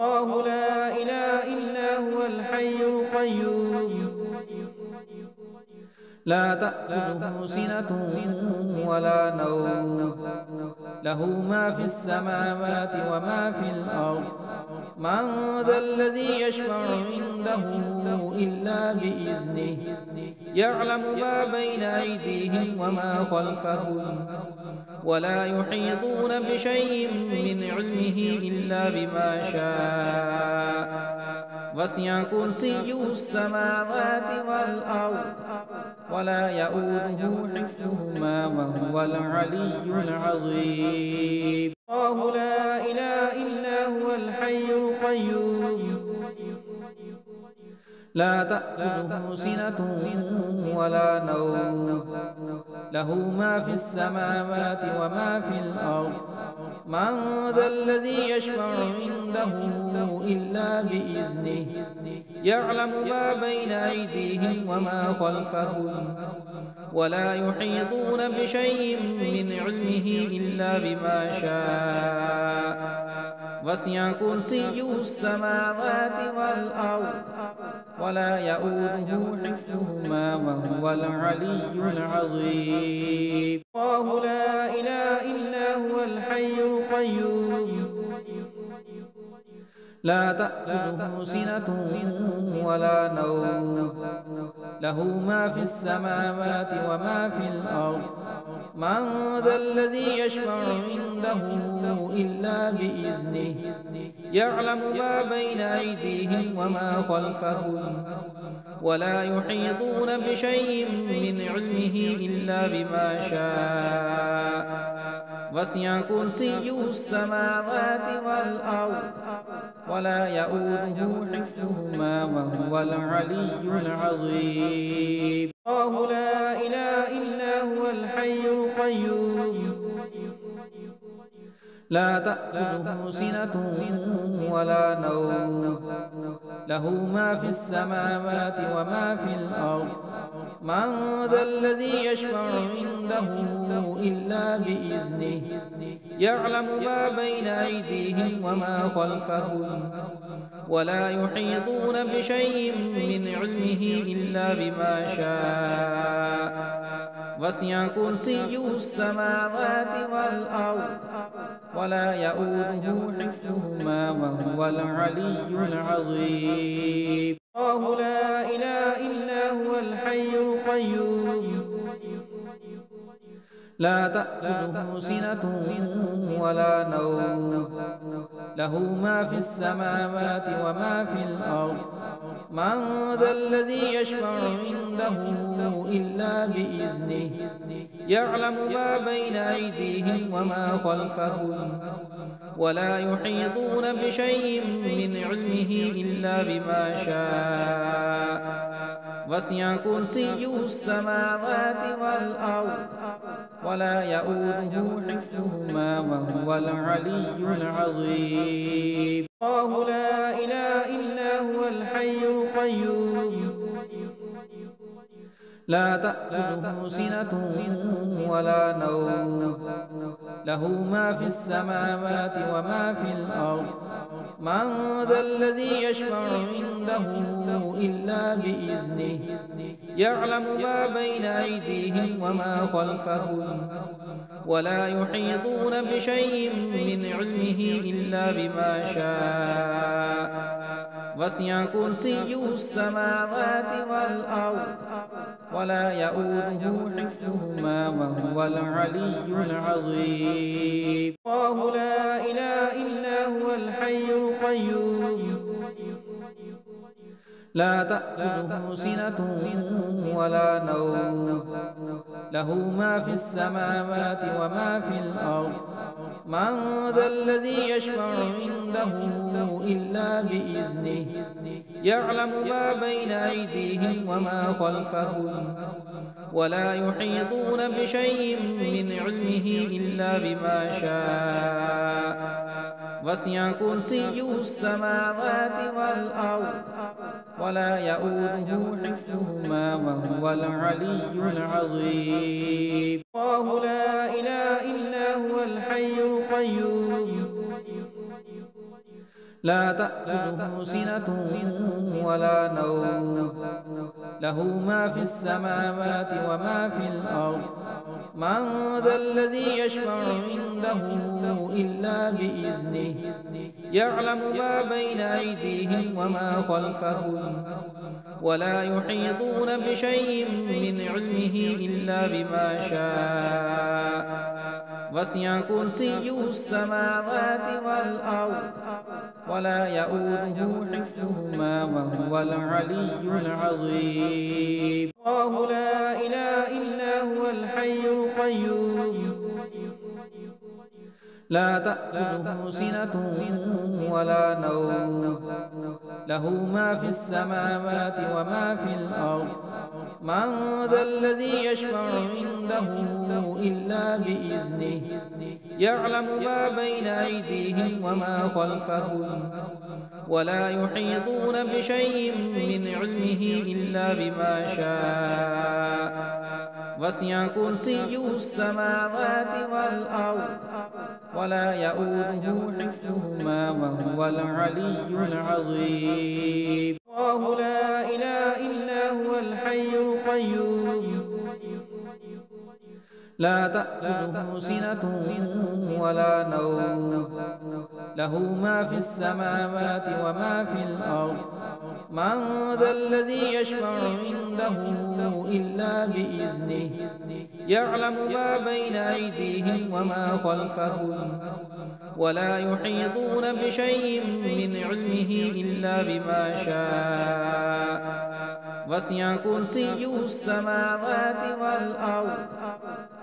الله لا إله إلا هو الحي القيوم لا تأخذه سنة ولا نوم له ما في السماوات وما في الأرض من ذا الذي يشفع عنده إلا بإذنه يعلم ما بين أيديهم وما خلفهم ولا يحيطون بشيء من علمه إلا بما شاء وسع كرسيه السماوات والأرض ولا يؤوده حفظهما وهو العلي العظيم الله لا إله إلا هو الحي القيوم لا تأخذه سنة ولا نوم له ما في السماوات وما في الأرض من ذا الذي يشفع عنده إلا بإذنه يعلم ما بين أيديهم وما خلفهم ولا يحيطون بشيء من علمه إلا بما شاء وسع كرسيه السماوات والأرض ولا يؤوده حفظهما وهو العلي العظيم الله لا إله إلا هو الحي القيوم لا تأخذه سنة ولا نوم له ما في السماوات وما في الأرض من ذا الذي يشفع عنده إلا بإذنه يعلم ما بين أيديهم وما خلفهم ولا يحيطون بشيء من علمه إلا بما شاء وسع كرسيه السماوات والأرض ولا يؤوده حفظهما وهو العلي العظيم الله لا إله إلا هو الحي القيوم لا تأخذه سنة ولا نوم له ما في السماوات وما في الأرض من ذا الذي يشفع عنده إلا بإذنه يعلم ما بين أيديهم وما خلفهم ولا يحيطون بشيء من علمه إلا بما شاء وسع كرسيه السماوات والأرض ولا يؤوده حفظهما وهو العلي العظيم الله لا إله إلا هو الحي القيوم لا تأخذه سنة ولا نوم له ما في السماوات وما في الأرض من ذا الذي يشفع عنده إلا بإذنه يعلم ما بين أيديهم وما خلفهم ولا يحيطون بشيء من علمه إلا بما شاء وسع كرسيه السماوات والأرض ولا يؤوده حفظهما وهو العلي العظيم الله لا إله إلا هو الحي القيوم لا تأخذه سنة ولا نوم له ما في السماوات وما في الأرض من ذا الذي يشفع عنده إلا بإذنه يعلم ما بين أيديهم وما خلفهم ولا يحيطون بشيء من علمه إلا بما شاء وسع كرسيه السماوات والأرض ولا يؤوده حفظهما وهو العلي العظيم الله لا إله إلا هو الحي القيوم لا تأخذه سنة ولا نوم له ما في السماوات وما في الأرض من ذا الذي يشفع عنده إلا بإذنه يعلم ما بين أيديهم وما خلفهم ولا يحيطون بشيء من علمه إلا بما شاء وسع كرسيه السماوات والأرض ولا يؤوده حفظهما وهو العلي العظيم الله لا إله إلا هو الحي القيوم لا تأخذه سنة ولا نوم، له ما في السماوات وما في الأرض. من ذا الذي يشفع عنده إلا بإذنه، يعلم ما بين أيديهم وما خلفهم، ولا يحيطون بشيء من علمه إلا بما شاء. وسع كرسيه السماوات والأرض، ولا يؤوده حفظهما وهو العلي العظيم. الله لا إله إلا هو الحي القيوم، لا تأخذه سنة ولا نوم، له ما في السماوات وما في الأرض. من ذا الذي يشفع عنده إلا بإذنه، يعلم ما بين أيديهم وما خلفهم، ولا يحيطون بشيء من علمه إلا بما شاء. وسع كرسيه السماوات والأرض، ولا يؤوده حفظهما وهو العلي العظيم. الله لا إله إلا هو الحي القيوم، لا تأخذه سنة ولا نوم، له ما في السماوات وما في الأرض. من ذا الذي يشفع عنده إلا بإذنه، يعلم ما بين أيديهم وما خلفهم، ولا يحيطون بشيء من علمه إلا بما شاء. وسع كرسيه السماوات والأرض،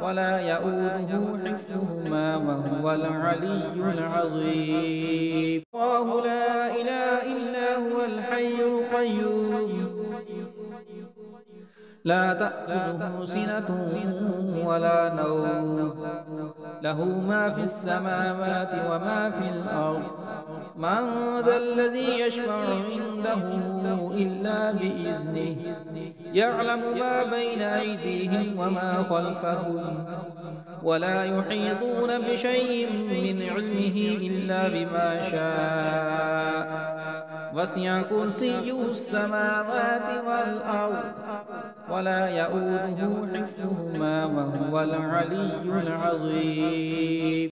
ولا يؤوده حفظهما وهو العلي العظيم. الله لا إله إلا هو الحي القيوم، لا تأخذه سنة ولا نوم، له ما في السماوات وما في الأرض. من ذا الذي يشفع عنده إلا بإذنه، يعلم ما بين أيديهم وما خلفهم، ولا يحيطون بشيء من علمه إلا بما شاء. وسع كرسيه السماوات والأرض، ولا يؤوده حفظهما وهو العلي العظيم.